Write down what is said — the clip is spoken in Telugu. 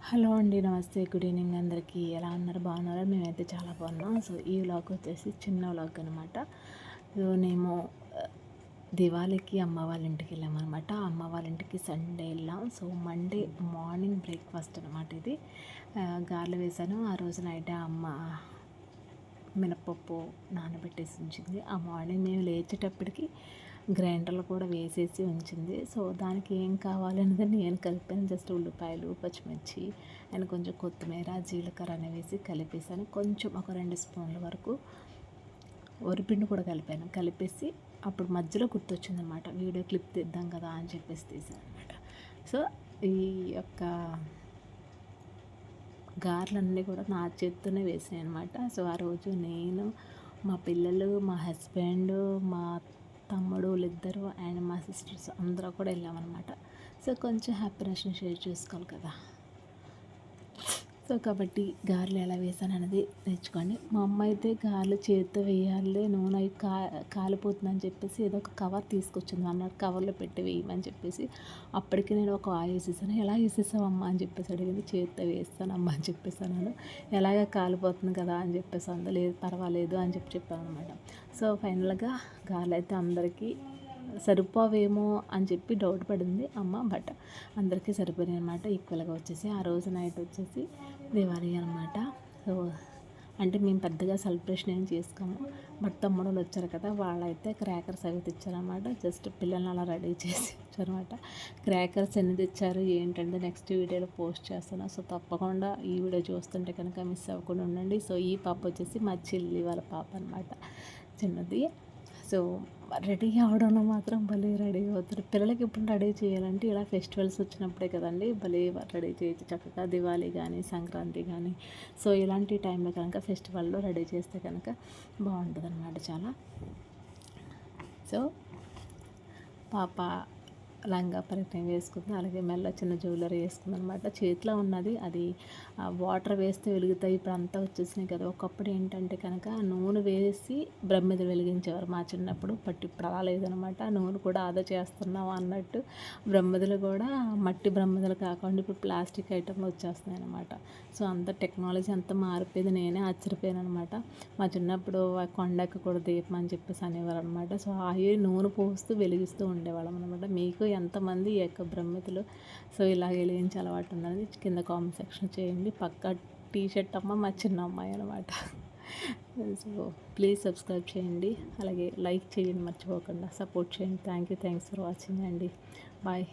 హలో అండి, నమస్తే, గుడ్ ఈవినింగ్ అందరికీ. ఎలా ఉన్నారు? బాగున్నారా? మేమైతే చాలా బాగున్నాం. సో ఈ వ్లాగ్ వచ్చేసి చిన్న వ్లాగ్ అనమాట. సో మేము దివాళీకి అమ్మ వాళ్ళ ఇంటికి వెళ్ళామన్నమాట. అమ్మ వాళ్ళ ఇంటికి సండే వెళ్ళాం. సో మండే మార్నింగ్ బ్రేక్ఫాస్ట్ అనమాట ఇది. గారెలు వేసాను. ఆ రోజు నైటే అమ్మ మినపప్పు నానబెట్టేసి ఉంచింది. ఆ మార్నింగ్ మేము లేచేటప్పటికి గ్రైండర్లో కూడా వేసేసి ఉంచింది. సో దానికి ఏం కావాలనేది నేను కలిపాను. జస్ట్ ఉల్లిపాయలు, పచ్చిమిర్చి అండ్ కొంచెం కొత్తిమీర, జీలకర్ర అని వేసి కలిపేసాను. కొంచెం ఒక 2 స్పూన్ల వరకు వరిపిండి కూడా కలిపేసి అప్పుడు మధ్యలో గుర్తొచ్చిందనమాట, వీడియో క్లిప్ తీద్దాం కదా అని చెప్పేసి తీసాను అనమాట. సో ఈ యొక్క గారెలన్నీ కూడా నా చేత్తోనే వేసినాయి అనమాట. సో ఆ రోజు నేను, మా పిల్లలు, మా హస్బెండ్, మా తమ్ముడు వాళ్ళిద్దరూ అండ్ మా సిస్టర్స్ అందరూ కూడా వెళ్ళామన్నమాట. సో కొంచెం హ్యాపీనెస్ని షేర్ చేసుకోవాలి కదా. సో కాబట్టి గారెలు ఎలా వేసాను అనేది నేర్చుకోండి. మా అమ్మ అయితే గారెలు చేతితో వేయాలి, నూనె అవి కాలిపోతుందని చెప్పేసి ఏదో ఒక కవర్ తీసుకొచ్చింది. అన్నట్టు కవర్లో పెట్టి వేయమని చెప్పేసి అప్పటికి నేను ఒక ఆయిల్ వేసేసాను. ఎలా వేసేసావమ్మా అని చెప్పేసి అడిగింది. చేతితో వేస్తానమ్మా అని చెప్పేసాను. ఎలాగ కాలిపోతుంది కదా అని చెప్పేసి అంత లేదు పర్వాలేదు అని చెప్పాను అనమాట. సో ఫైనల్గా గారెలు అయితే అందరికీ సరిపోవేమో అని చెప్పి డౌట్ పడింది అమ్మ, బట్ అందరికీ సరిపోయాయి అనమాట. ఈక్వల్గా వచ్చేసి ఆ రోజు నైట్ వచ్చేసి దివాళీ అనమాట. సో అంటే మేము పెద్దగా సెలబ్రేషన్ ఏం చేసుకోము, బట్ తమ్ముడు వచ్చారు కదా, వాళ్ళైతే క్రాకర్స్ అవి తెచ్చారనమాట. జస్ట్ పిల్లల్ని అలా రెడీ చేసి వచ్చారనమాట. క్రాకర్స్ ఎన్ని తెచ్చారు ఏంటంటే నెక్స్ట్ వీడియోలో పోస్ట్ చేస్తాను. సో తప్పకుండా ఈ వీడియో చూస్తుంటే కనుక మిస్ అవ్వకుండా ఉండండి. సో ఈ పాప వచ్చేసి మా చెల్లి వాళ్ళ పాప అనమాట, చిన్నది. సో రెడీ అవ్వడంలో మాత్రం భలే రెడీ అవుతారు. పిల్లలకి ఎప్పుడు రెడీ చేయాలంటే ఇలా ఫెస్టివల్స్ వచ్చినప్పుడే కదండి భలే రెడీ చేయొచ్చు చక్కగా. దివాళీ కానీ, సంక్రాంతి కానీ, సో ఇలాంటి టైంలో కనుక ఫెస్టివల్లో రెడీ చేస్తే కనుక బాగుంటుంది అన్నమాట చాలా. సో పాప లంగా పరిచయం వేసుకుంది, అలాగే మెల్ల చిన్న జ్యువెలరీ వేసుకుంది అనమాట. చేతిలో ఉన్నది అది వాటర్ వేస్తే వెలుగుతాయి, ఇప్పుడు అంతా వచ్చేసినాయి కదా. ఒకప్పుడు ఏంటంటే కనుక నూనె వేసి బ్రహ్మిద వెలిగించేవారు మా చిన్నప్పుడు, బట్ ఇప్పుడు అలా లేదనమాట. నూనె కూడా ఆదా చేస్తున్నాం అన్నట్టు బ్రహ్మిదలు కూడా మట్టి బ్రహ్మిదలు కాకుండా ఇప్పుడు ప్లాస్టిక్ ఐటెంలు వచ్చేస్తున్నాయి అనమాట. సో అంత టెక్నాలజీ అంతా మారిపోయింది. నేనే ఆశ్చర్యపోయాను అనమాట. మా చిన్నప్పుడు కొండకు కూడా దీపం అని చెప్పేసి అనేవారు అనమాట. సో అవి నూనె పోస్తూ వెలిగిస్తూ ఉండేవాళ్ళం అనమాట. మీకు ఎంతమంది ఈ యొక్క బ్రహ్మతులు సో ఇలా వెలిగించే అలవాటు ఉందని కింద కామెంట్ సెక్షన్ చేయండి. పక్కా టీషర్ట్ అమ్మ మా చిన్న అమ్మాయి అనమాట. సో ప్లీజ్ సబ్స్క్రైబ్ చేయండి, అలాగే లైక్ చేయండి మర్చిపోకుండా, సపోర్ట్ చేయండి. థ్యాంక్స్ ఫర్ వాచింగ్ అండి. బాయ్.